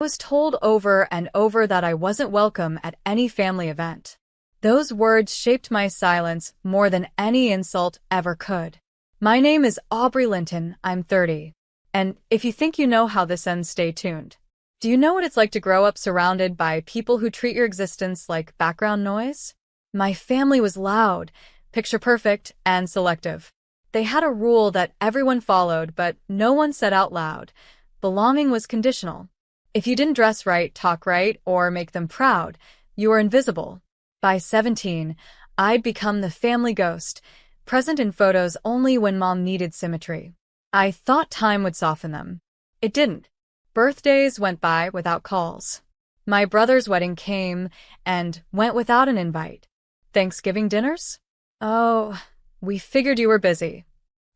I was told over and over that I wasn't welcome at any family event. Those words shaped my silence more than any insult ever could. My name is Aubrey Linton, I'm 30. And if you think you know how this ends, stay tuned. Do you know what it's like to grow up surrounded by people who treat your existence like background noise? My family was loud, picture-perfect, and selective. They had a rule that everyone followed, but no one said out loud. Belonging was conditional. If you didn't dress right, talk right, or make them proud, you were invisible. By 17, I'd become the family ghost, present in photos only when mom needed symmetry. I thought time would soften them. It didn't. Birthdays went by without calls. My brother's wedding came and went without an invite. Thanksgiving dinners? Oh, we figured you were busy.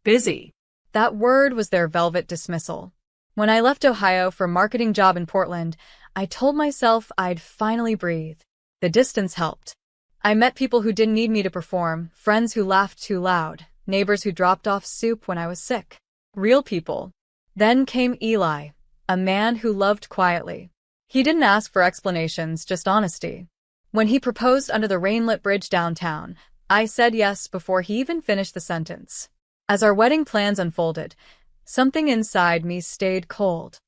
Busy. That word was their velvet dismissal. When I left Ohio for a marketing job in Portland, I told myself I'd finally breathe. The distance helped. I met people who didn't need me to perform, friends who laughed too loud, neighbors who dropped off soup when I was sick. Real people. Then came Eli, a man who loved quietly. He didn't ask for explanations, just honesty. When he proposed under the rain-lit bridge downtown, I said yes before he even finished the sentence. As our wedding plans unfolded, something inside me stayed cold.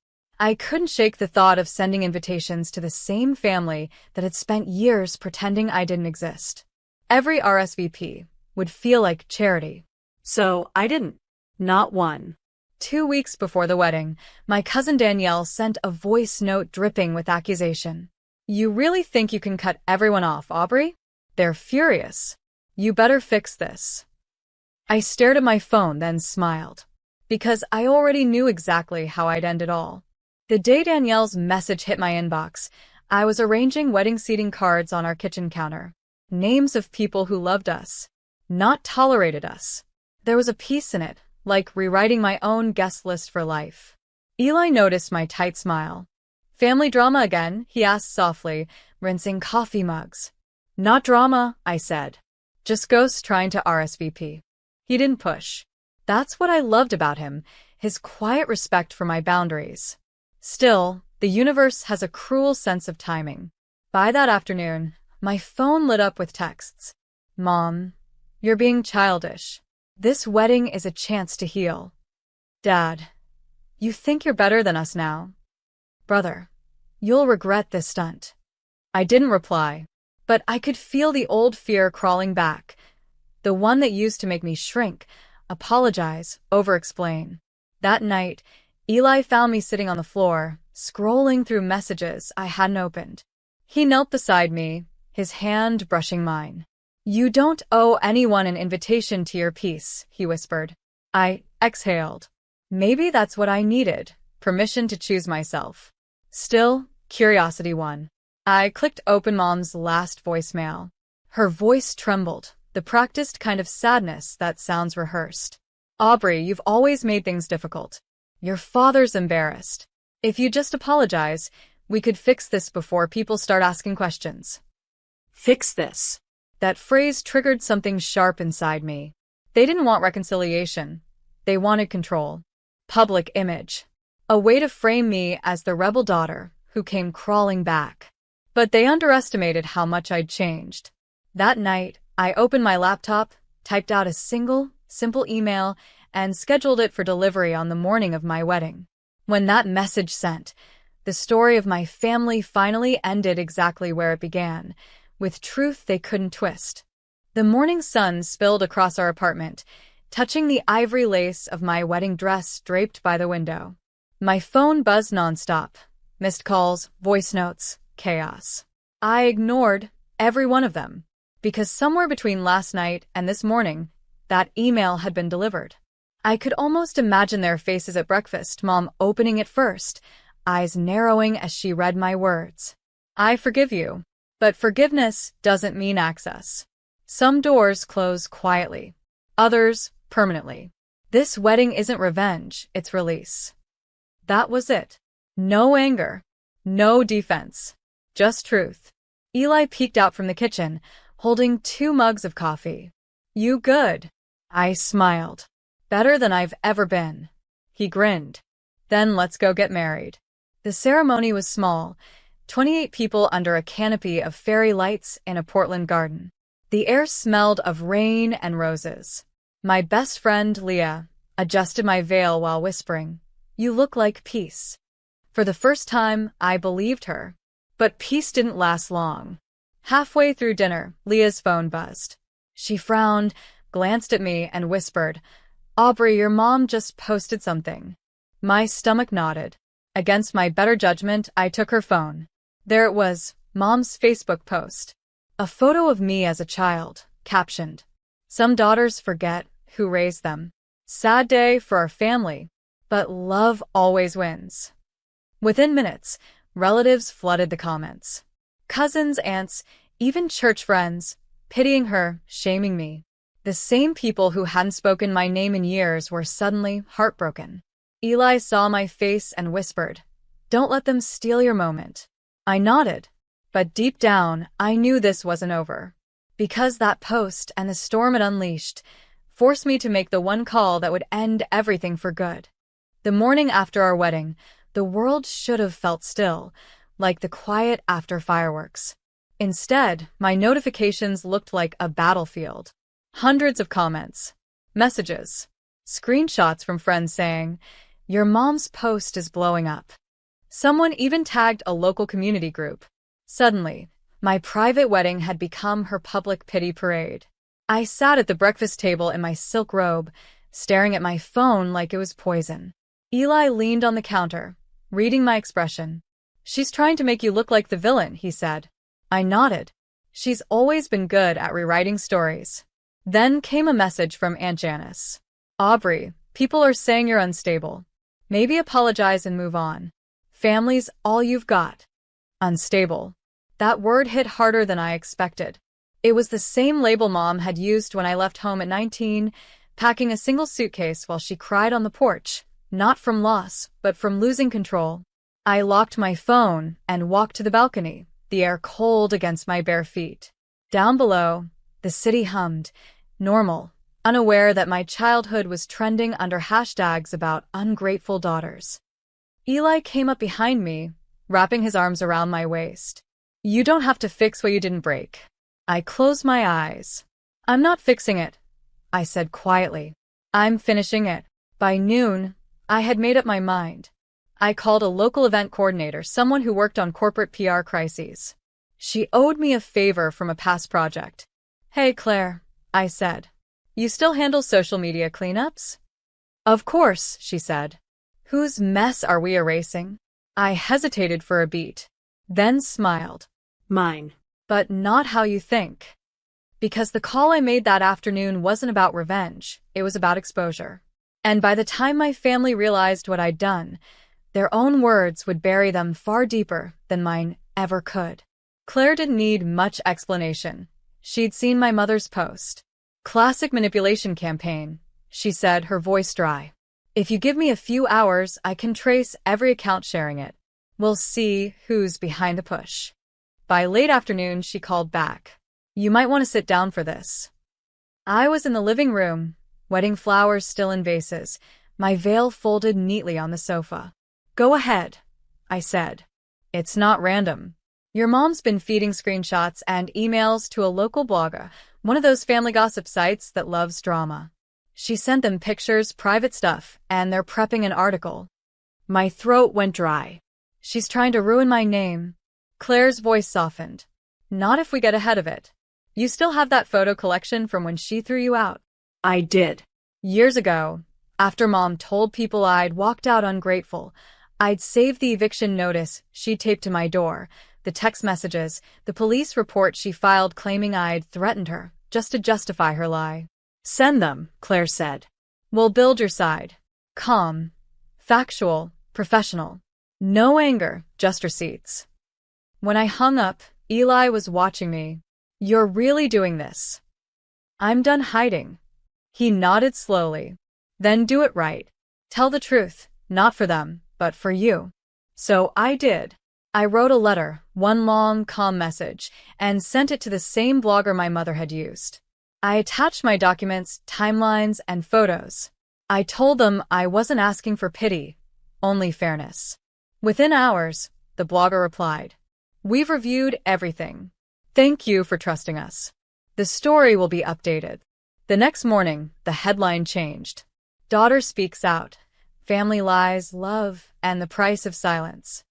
I couldn't shake the thought of sending invitations to the same family that had spent years pretending I didn't exist. Every RSVP would feel like charity. So I didn't. Not one. 2 weeks before the wedding, my cousin Danielle sent a voice note dripping with accusation. You really think you can cut everyone off, Aubrey? They're furious. You better fix this. I stared at my phone, then smiled. Because I already knew exactly how I'd end it all. The day Danielle's message hit my inbox, I was arranging wedding seating cards on our kitchen counter. Names of people who loved us, not tolerated us. There was a piece in it, like rewriting my own guest list for life. Eli noticed my tight smile. Family drama again? He asked softly, rinsing coffee mugs. Not drama, I said. Just ghosts trying to RSVP. He didn't push. That's what I loved about him, his quiet respect for my boundaries. Still, the universe has a cruel sense of timing. By that afternoon, my phone lit up with texts. Mom, you're being childish. This wedding is a chance to heal. Dad, you think you're better than us now. Brother, you'll regret this stunt. I didn't reply, but I could feel the old fear crawling back, the one that used to make me shrink, apologize, over-explain. That night, Eli found me sitting on the floor, scrolling through messages I hadn't opened. He knelt beside me, his hand brushing mine. You don't owe anyone an invitation to your peace, he whispered. I exhaled. Maybe that's what I needed, permission to choose myself. Still, curiosity won. I clicked open Mom's last voicemail. Her voice trembled, the practiced kind of sadness that sounds rehearsed. Aubrey, you've always made things difficult. Your father's embarrassed. If you just apologize, we could fix this before people start asking questions. Fix this. That phrase triggered something sharp inside me. They didn't want reconciliation. They wanted control. Public image. A way to frame me as the rebel daughter who came crawling back. But they underestimated how much I'd changed. That night, I opened my laptop, typed out a simple email, and scheduled it for delivery on the morning of my wedding. When that message sent, the story of my family finally ended exactly where it began, with truth they couldn't twist. The morning sun spilled across our apartment, touching the ivory lace of my wedding dress draped by the window. My phone buzzed nonstop. Missed calls, voice notes, chaos. I ignored every one of them, because somewhere between last night and this morning, that email had been delivered. I could almost imagine their faces at breakfast, Mom opening it first, eyes narrowing as she read my words. I forgive you, but forgiveness doesn't mean access. Some doors close quietly, others permanently. This wedding isn't revenge, it's release. That was it. No anger, no defense, just truth. Eli peeked out from the kitchen, holding 2 mugs of coffee. You good? I smiled. Better than I've ever been. He grinned. Then let's go get married. The ceremony was small, 28 people under a canopy of fairy lights in a Portland garden. The air smelled of rain and roses. My best friend, Leah, adjusted my veil while whispering, "You look like peace." For the first time, I believed her. But peace didn't last long. Halfway through dinner, Leah's phone buzzed. She frowned, glanced at me, and whispered, "Aubrey, your mom just posted something." My stomach nodded. Against my better judgment, I took her phone. There it was, Mom's Facebook post. A photo of me as a child, captioned, "Some daughters forget who raised them. Sad day for our family, but love always wins." Within minutes, relatives flooded the comments. Cousins, aunts, even church friends, pitying her, shaming me. The same people who hadn't spoken my name in years were suddenly heartbroken. Eli saw my face and whispered, "Don't let them steal your moment." I nodded, but deep down, I knew this wasn't over. Because that post and the storm it unleashed forced me to make the one call that would end everything for good. The morning after our wedding, the world should have felt still, like the quiet after fireworks. Instead, my notifications looked like a battlefield. Hundreds of comments, messages, screenshots from friends saying, "Your mom's post is blowing up." Someone even tagged a local community group. Suddenly, my private wedding had become her public pity parade. I sat at the breakfast table in my silk robe, staring at my phone like it was poison. Eli leaned on the counter, reading my expression. "She's trying to make you look like the villain," he said. I nodded. She's always been good at rewriting stories. Then came a message from Aunt Janice. "Aubrey, people are saying you're unstable. Maybe apologize and move on. Family's all you've got." Unstable. That word hit harder than I expected. It was the same label Mom had used when I left home at 19, packing a single suitcase while she cried on the porch, not from loss, but from losing control. I locked my phone and walked to the balcony, the air cold against my bare feet. Down below, the city hummed, normal, unaware that my childhood was trending under hashtags about ungrateful daughters. Eli came up behind me, wrapping his arms around my waist. "You don't have to fix what you didn't break." I closed my eyes. "I'm not fixing it," I said quietly. "I'm finishing it." By noon, I had made up my mind. I called a local event coordinator, someone who worked on corporate PR crises. She owed me a favor from a past project. "Hey, Claire," I said. "You still handle social media cleanups?" "Of course," she said. "Whose mess are we erasing?" I hesitated for a beat, then smiled. "Mine." "But not how you think." Because the call I made that afternoon wasn't about revenge, it was about exposure. And by the time my family realized what I'd done, their own words would bury them far deeper than mine ever could. Claire didn't need much explanation. She'd seen my mother's post. "Classic manipulation campaign," she said, her voice dry. "If you give me a few hours, I can trace every account sharing it. We'll see who's behind the push." By late afternoon, she called back. "You might want to sit down for this." I was in the living room, wedding flowers still in vases, my veil folded neatly on the sofa. "Go ahead," I said. "It's not random. Your mom's been feeding screenshots and emails to a local blogger, one of those family gossip sites that loves drama. She sent them pictures, private stuff, and they're prepping an article." My throat went dry. "She's trying to ruin my name." Claire's voice softened. "Not if we get ahead of it. You still have that photo collection from when she threw you out?" I did. "Years ago, after Mom told people I'd walked out ungrateful, I'd saved the eviction notice she taped to my door, the text messages, the police report she filed claiming I'd threatened her, just to justify her lie." "Send them," Claire said. "We'll build your side. Calm, factual, professional. No anger, just receipts." When I hung up, Eli was watching me. "You're really doing this?" "I'm done hiding." He nodded slowly. "Then do it right. Tell the truth, not for them, but for you." So I did. I wrote a letter, one long, calm message, and sent it to the same blogger my mother had used. I attached my documents, timelines, and photos. I told them I wasn't asking for pity, only fairness. Within hours, the blogger replied, "We've reviewed everything. Thank you for trusting us. The story will be updated." The next morning, the headline changed. Daughter speaks out. Family lies, love, and the price of silence.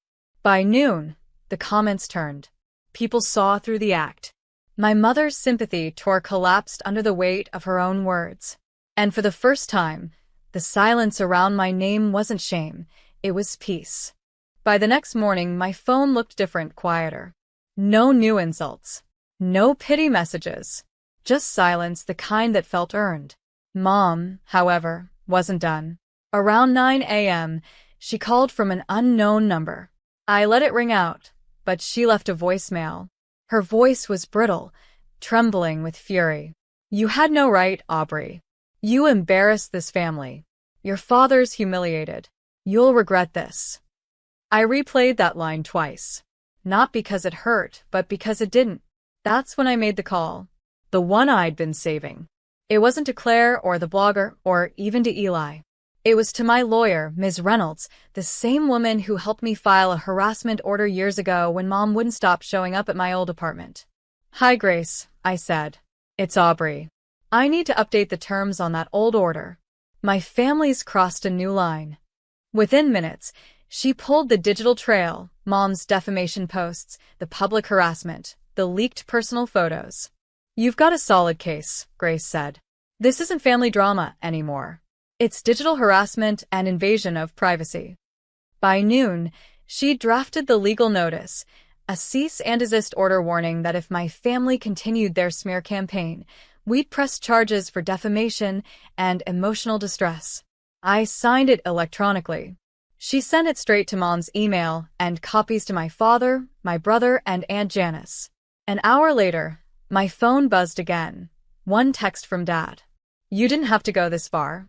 By noon, the comments turned. People saw through the act. My mother's sympathy collapsed under the weight of her own words. And for the first time, the silence around my name wasn't shame, it was peace. By the next morning, my phone looked different, quieter. No new insults. No pity messages. Just silence, the kind that felt earned. Mom, however, wasn't done. Around 9 a.m., she called from an unknown number. I let it ring out, but she left a voicemail. Her voice was brittle, trembling with fury. "You had no right, Aubrey. You embarrassed this family. Your father's humiliated. You'll regret this." I replayed that line twice. Not because it hurt, but because it didn't. That's when I made the call. The one I'd been saving. It wasn't to Claire or the blogger or even to Eli. It was to my lawyer, Ms. Reynolds, the same woman who helped me file a harassment order years ago when Mom wouldn't stop showing up at my old apartment. "Hi, Grace," I said. "It's Aubrey. I need to update the terms on that old order. My family's crossed a new line." Within minutes, she pulled the digital trail, Mom's defamation posts, the public harassment, the leaked personal photos. "You've got a solid case," Grace said. "This isn't family drama anymore. It's digital harassment and invasion of privacy." By noon, she drafted the legal notice, a cease and desist order warning that if my family continued their smear campaign, we'd press charges for defamation and emotional distress. I signed it electronically. She sent it straight to Mom's email and copies to my father, my brother, and Aunt Janice. An hour later, my phone buzzed again. One text from Dad. "You didn't have to go this far."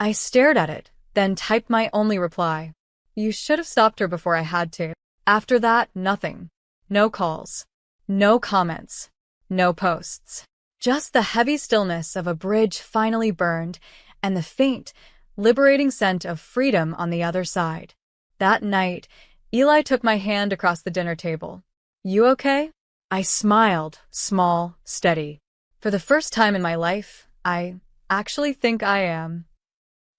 I stared at it, then typed my only reply. "You should have stopped her before I had to." After that, nothing. No calls. No comments. No posts. Just the heavy stillness of a bridge finally burned, and the faint, liberating scent of freedom on the other side. That night, Eli took my hand across the dinner table. "You okay?" I smiled, small, steady. For the first time in my life, I actually think I am.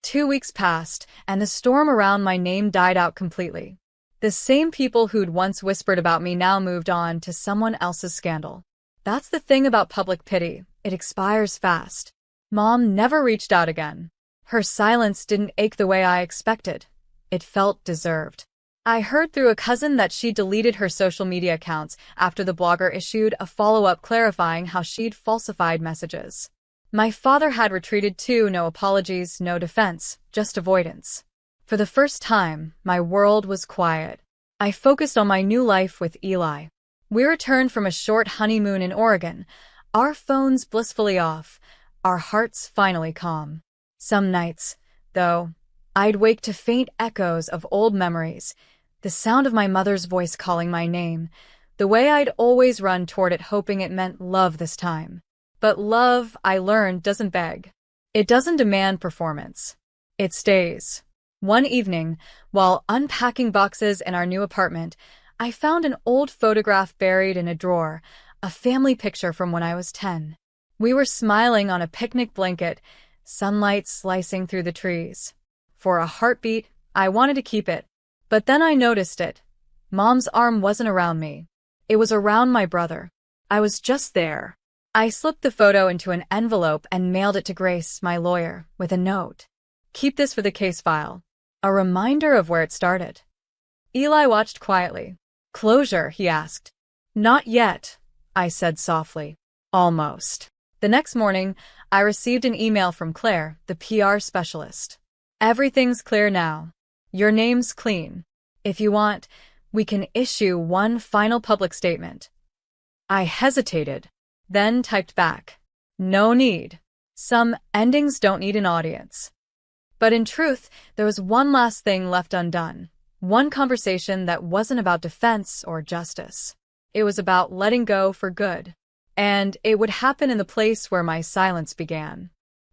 2 weeks passed, and the storm around my name died out completely. The same people who'd once whispered about me now moved on to someone else's scandal. That's the thing about public pity, it expires fast. Mom never reached out again. Her silence didn't ache the way I expected. It felt deserved. I heard through a cousin that she deleted her social media accounts after the blogger issued a follow-up clarifying how she'd falsified messages. My father had retreated too, no apologies, no defense, just avoidance. For the first time, my world was quiet. I focused on my new life with Eli. We returned from a short honeymoon in Oregon, our phones blissfully off, our hearts finally calm. Some nights, though, I'd wake to faint echoes of old memories, the sound of my mother's voice calling my name, the way I'd always run toward it hoping it meant love this time. But love, I learned, doesn't beg. It doesn't demand performance. It stays. One evening, while unpacking boxes in our new apartment, I found an old photograph buried in a drawer, a family picture from when I was 10. We were smiling on a picnic blanket, sunlight slicing through the trees. For a heartbeat, I wanted to keep it. But then I noticed it. Mom's arm wasn't around me. It was around my brother. I was just there. I slipped the photo into an envelope and mailed it to Grace, my lawyer, with a note. "Keep this for the case file." A reminder of where it started. Eli watched quietly. "Closure?" he asked. "Not yet," I said softly. "Almost." The next morning, I received an email from Claire, the PR specialist. "Everything's clear now. Your name's clean. If you want, we can issue one final public statement." I hesitated, then typed back, "No need. Some endings don't need an audience." But in truth, there was one last thing left undone. One conversation that wasn't about defense or justice. It was about letting go for good. And it would happen in the place where my silence began.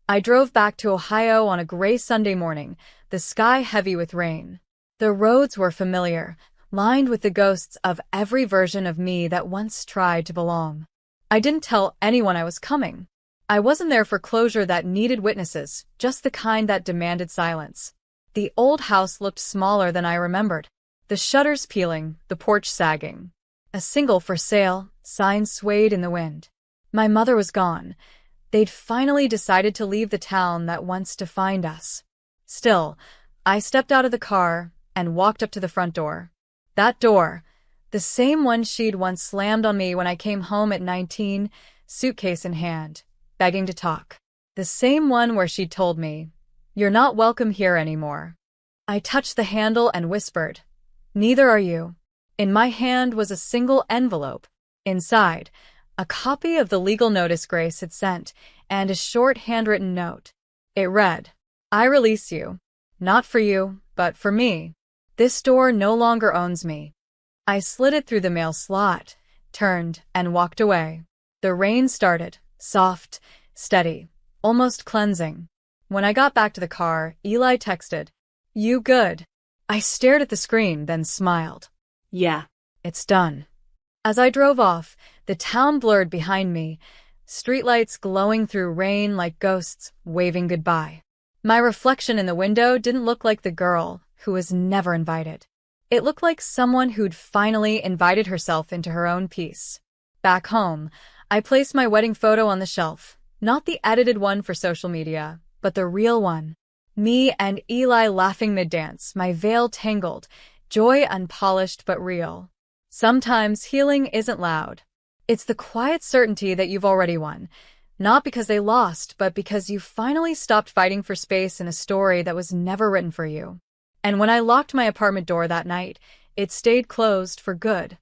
I drove back to Ohio on a gray Sunday morning, the sky heavy with rain. The roads were familiar, lined with the ghosts of every version of me that once tried to belong. I didn't tell anyone I was coming. I wasn't there for closure that needed witnesses, just the kind that demanded silence. The old house looked smaller than I remembered. The shutters peeling, the porch sagging. A single for sale sign swayed in the wind. My mother was gone. They'd finally decided to leave the town that once defined us. Still, I stepped out of the car and walked up to the front door. That door, the same one she'd once slammed on me when I came home at 19, suitcase in hand, begging to talk. The same one where she'd told me, "You're not welcome here anymore." I touched the handle and whispered, "Neither are you." In my hand was a single envelope. Inside, a copy of the legal notice Grace had sent, and a short handwritten note. It read, "I release you. Not for you, but for me. This door no longer owns me." I slid it through the mail slot, turned, and walked away. The rain started, soft, steady, almost cleansing. When I got back to the car, Eli texted, "You good?" I stared at the screen, then smiled. Yeah. It's done. As I drove off, the town blurred behind me, streetlights glowing through rain like ghosts waving goodbye. My reflection in the window didn't look like the girl who was never invited. It looked like someone who'd finally invited herself into her own peace. Back home, I placed my wedding photo on the shelf, not the edited one for social media, but the real one. Me and Eli laughing mid-dance, my veil tangled, joy unpolished but real. Sometimes healing isn't loud. It's the quiet certainty that you've already won, not because they lost, but because you finally stopped fighting for space in a story that was never written for you. And when I locked my apartment door that night, it stayed closed for good.